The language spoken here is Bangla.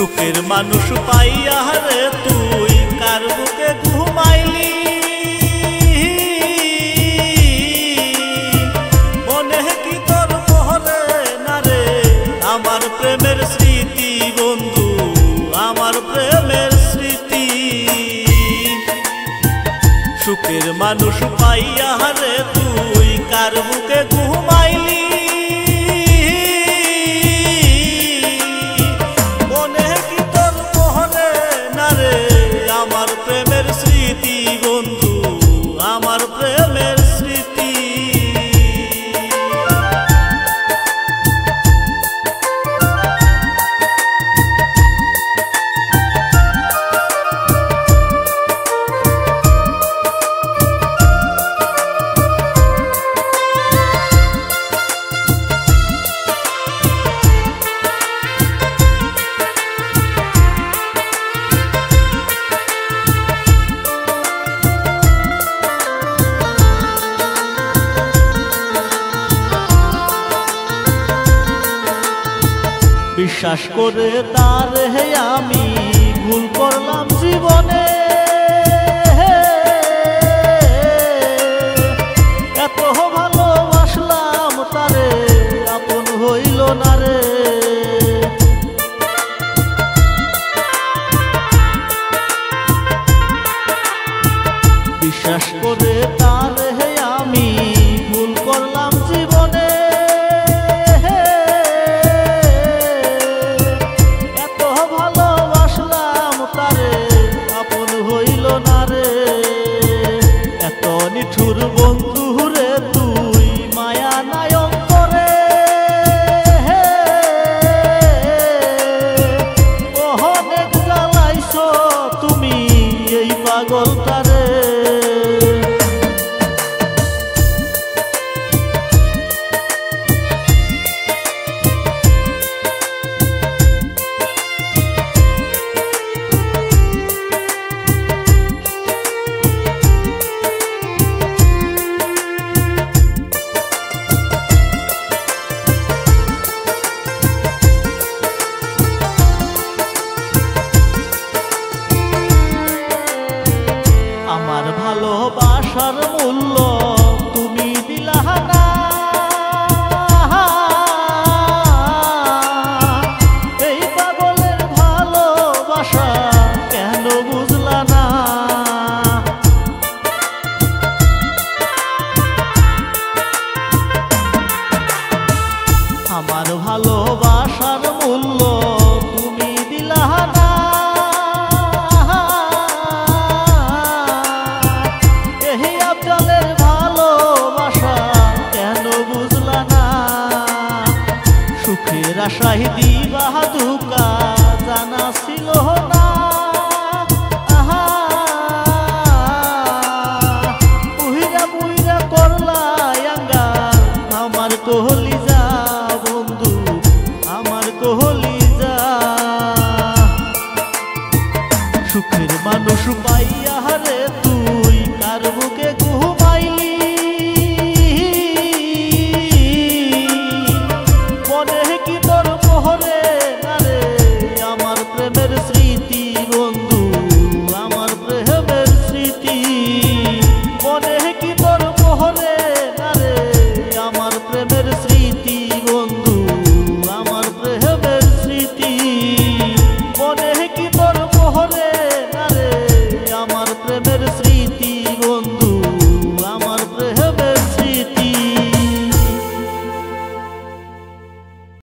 সুখের মানুষ পাইয়া রে তুই কার বুকে ঘুমাইলি, মনে কি তোর পহরে না রে আমার প্রেমের স্মৃতি বন্ধু, আমার প্রেমের স্মৃতি। সুখের মানুষ পাইয়া রে তুই কার বুকে ঘুমাইলি, আমার প্রেমের স্মৃতি বন্ধু, আমার প্রেমের স্মৃতি। বিশ্বাস করে তার হে আমি ভুল করলাম জীবনে, এত ভালোবাসলাম তারে আপন হইল না রে। বিশ্বাস করে তার হে আমি ভুল করলাম জীবনে, নিঠুর বন্ধু রে তুই মায়া নায়ক করে, অনেক জ্বালাইছ তুমি এই পাগলটারে। আমার ভালোবাসার মূল্য তুমি দিলা না, এই পাগলের ভালোবাসা কেন বুঝলা না। আমার ভালোবাসার মূল্য তুমি দিলা না, সুখের আশায় দিবা দুকা জানা ছিল না।